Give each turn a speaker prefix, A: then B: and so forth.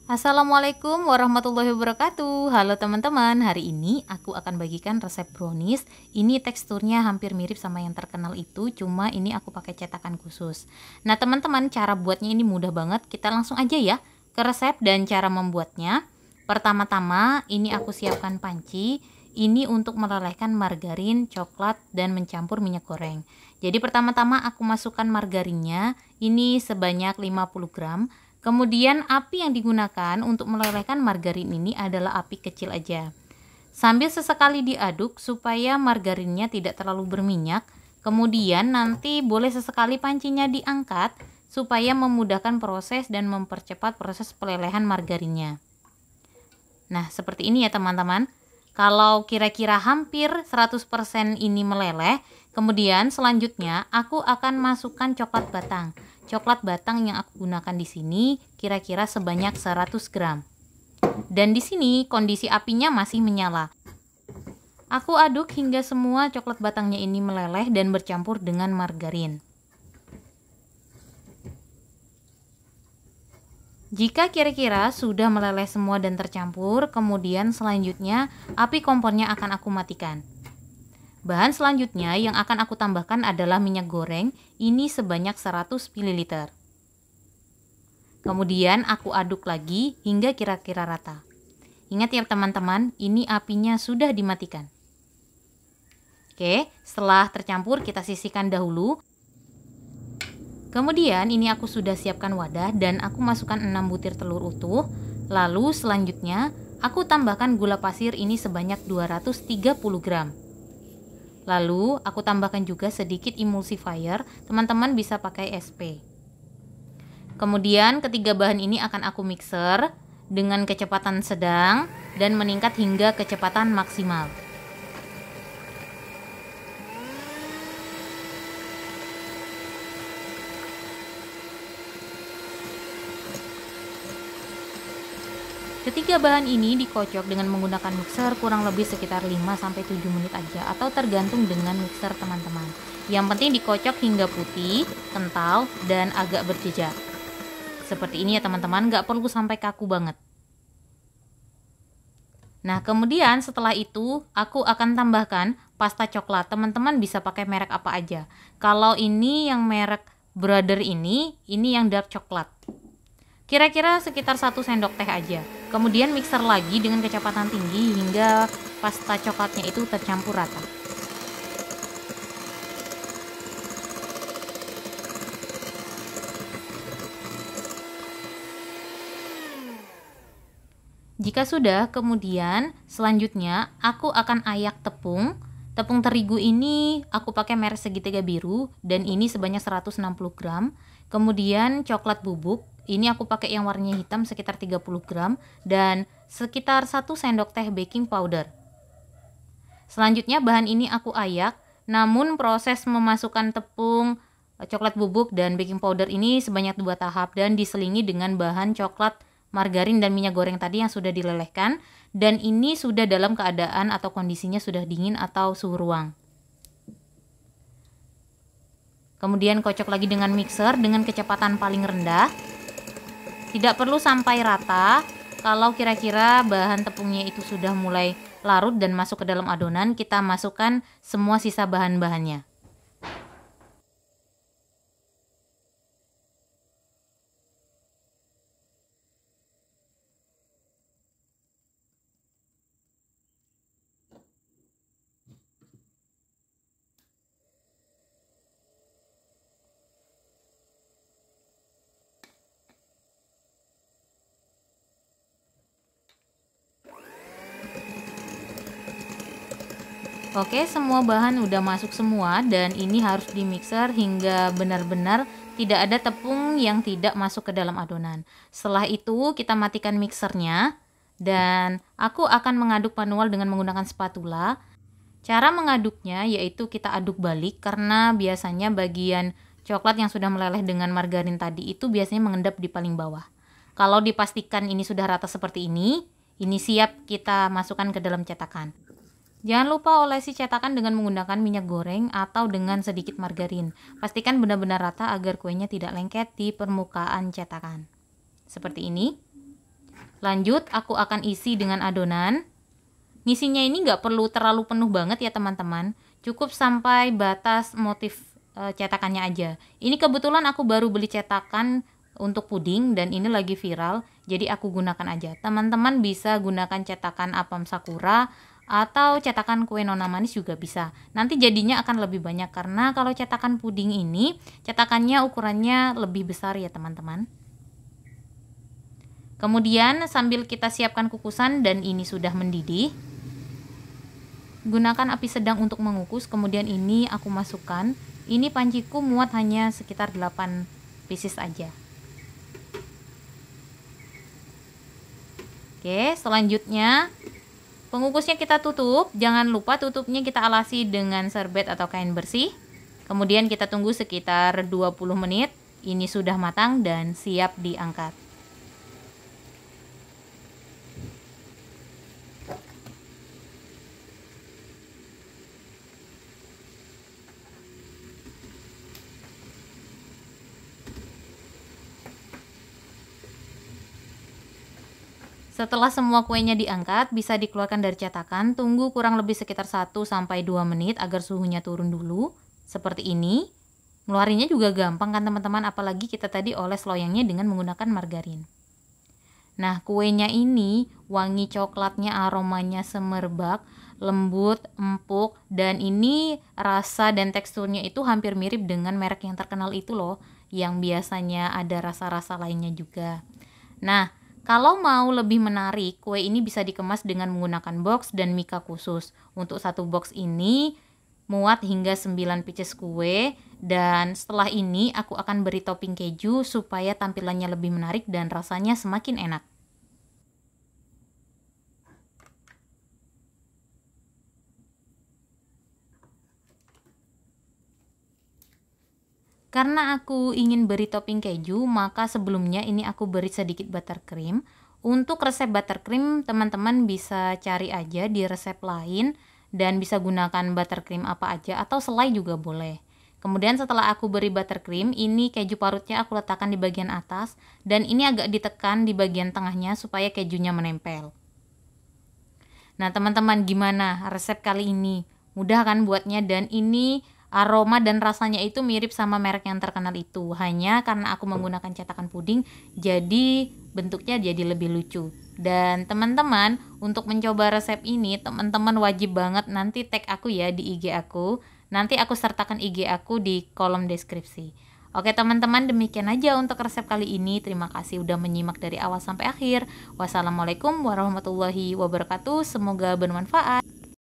A: Assalamualaikum warahmatullahi wabarakatuh. Halo teman-teman, hari ini aku akan bagikan resep brownies. Ini teksturnya hampir mirip sama yang terkenal itu, cuma ini aku pakai cetakan khusus. Nah teman-teman, cara buatnya ini mudah banget. Kita langsung aja ya ke resep dan cara membuatnya. Pertama-tama ini aku siapkan panci. Ini untuk melelehkan margarin, coklat, dan mencampur minyak goreng. Jadi pertama-tama aku masukkan margarinnya, ini sebanyak 50 gram. Kemudian api yang digunakan untuk melelehkan margarin ini adalah api kecil aja. Sambil sesekali diaduk supaya margarinnya tidak terlalu berminyak. Kemudian nanti boleh sesekali pancinya diangkat supaya memudahkan proses dan mempercepat proses pelelehan margarinnya. Nah, seperti ini ya teman-teman. Kalau kira-kira hampir 100% ini meleleh, kemudian selanjutnya aku akan masukkan coklat batang. Coklat batang yang aku gunakan di sini kira-kira sebanyak 100 gram. Dan di sini kondisi apinya masih menyala. Aku aduk hingga semua coklat batangnya ini meleleh dan bercampur dengan margarin. Jika kira-kira sudah meleleh semua dan tercampur, kemudian selanjutnya api kompornya akan aku matikan. Bahan selanjutnya yang akan aku tambahkan adalah minyak goreng, ini sebanyak 100 ml. Kemudian aku aduk lagi hingga kira-kira rata. Ingat ya teman-teman, ini apinya sudah dimatikan. Oke, setelah tercampur kita sisihkan dahulu. Kemudian ini aku sudah siapkan wadah dan aku masukkan 6 butir telur utuh. Lalu selanjutnya aku tambahkan gula pasir ini sebanyak 230 gram. Lalu aku tambahkan juga sedikit emulsifier, teman-teman bisa pakai SP. Kemudian ketiga bahan ini akan aku mixer dengan kecepatan sedang dan meningkat hingga kecepatan maksimal. Ketiga bahan ini dikocok dengan menggunakan mixer kurang lebih sekitar 5-7 menit aja atau tergantung dengan mixer teman-teman. Yang penting dikocok hingga putih, kental, dan agak berjejak. Seperti ini ya teman-teman, nggak perlu sampai kaku banget. Nah kemudian setelah itu aku akan tambahkan pasta coklat. Teman-teman bisa pakai merek apa aja. Kalau ini yang merek Brother ini yang dark coklat. Kira-kira sekitar 1 sendok teh aja. Kemudian mixer lagi dengan kecepatan tinggi hingga pasta coklatnya itu tercampur rata. Jika sudah, kemudian selanjutnya aku akan ayak tepung. Tepung terigu ini aku pakai merek segitiga biru dan ini sebanyak 160 gram. Kemudian coklat bubuk. Ini aku pakai yang warnanya hitam sekitar 30 gram dan sekitar 1 sendok teh baking powder. Selanjutnya bahan ini aku ayak, namun proses memasukkan tepung, coklat bubuk dan baking powder ini sebanyak 2 tahap dan diselingi dengan bahan coklat, margarin dan minyak goreng tadi yang sudah dilelehkan dan ini sudah dalam keadaan atau kondisinya sudah dingin atau suhu ruang. Kemudian kocok lagi dengan mixer dengan kecepatan paling rendah. Tidak perlu sampai rata. Kalau kira-kira bahan tepungnya itu sudah mulai larut dan masuk ke dalam adonan, kita masukkan semua sisa bahan-bahannya. Oke, semua bahan udah masuk semua dan ini harus dimixer hingga benar-benar tidak ada tepung yang tidak masuk ke dalam adonan. Setelah itu kita matikan mixernya dan aku akan mengaduk manual dengan menggunakan spatula. Cara mengaduknya yaitu kita aduk balik karena biasanya bagian coklat yang sudah meleleh dengan margarin tadi itu biasanya mengendap di paling bawah. Kalau dipastikan ini sudah rata seperti ini siap kita masukkan ke dalam cetakan. Jangan lupa olesi cetakan dengan menggunakan minyak goreng atau dengan sedikit margarin. Pastikan benar-benar rata agar kuenya tidak lengket di permukaan cetakan. Seperti ini. Lanjut, aku akan isi dengan adonan. Ngisinya ini nggak perlu terlalu penuh banget ya teman-teman, cukup sampai batas motif cetakannya aja. Ini kebetulan aku baru beli cetakan untuk puding dan ini lagi viral, jadi aku gunakan aja. Teman-teman bisa gunakan cetakan apam sakura atau cetakan kue nona manis juga bisa. Nanti jadinya akan lebih banyak karena kalau cetakan puding ini cetakannya ukurannya lebih besar ya teman-teman. Kemudian sambil kita siapkan kukusan dan ini sudah mendidih, gunakan api sedang untuk mengukus. Kemudian ini aku masukkan. Ini panciku muat hanya sekitar 8 pieces aja. Oke, selanjutnya pengukusnya kita tutup. Jangan lupa tutupnya kita alasi dengan serbet atau kain bersih. Kemudian kita tunggu sekitar 20 menit. Ini sudah matang dan siap diangkat. Setelah semua kuenya diangkat, bisa dikeluarkan dari cetakan, tunggu kurang lebih sekitar 1-2 menit agar suhunya turun dulu, seperti ini. Ngeluarinnya juga gampang kan teman-teman, apalagi kita tadi oles loyangnya dengan menggunakan margarin. Nah, kuenya ini wangi coklatnya, aromanya semerbak, lembut, empuk, dan ini rasa dan teksturnya itu hampir mirip dengan merek yang terkenal itu loh, yang biasanya ada rasa-rasa lainnya juga. Nah, kalau mau lebih menarik, kue ini bisa dikemas dengan menggunakan box dan mika khusus. Untuk satu box ini muat hingga 9 pieces kue, dan setelah ini aku akan beri topping keju supaya tampilannya lebih menarik dan rasanya semakin enak. Karena aku ingin beri topping keju, maka sebelumnya ini aku beri sedikit buttercream. Untuk resep buttercream, teman-teman bisa cari aja di resep lain dan bisa gunakan buttercream apa aja atau selai juga boleh. Kemudian setelah aku beri buttercream, ini keju parutnya aku letakkan di bagian atas dan ini agak ditekan di bagian tengahnya supaya kejunya menempel. Nah, teman-teman, gimana resep kali ini? Mudah kan buatnya, dan ini aroma dan rasanya itu mirip sama merek yang terkenal itu. Hanya karena aku menggunakan cetakan puding, jadi bentuknya jadi lebih lucu. Dan teman-teman, untuk mencoba resep ini, teman-teman wajib banget nanti tag aku ya di IG aku. Nanti aku sertakan IG aku di kolom deskripsi. Oke teman-teman, demikian aja untuk resep kali ini. Terima kasih udah menyimak dari awal sampai akhir. Wassalamualaikum warahmatullahi wabarakatuh. Semoga bermanfaat.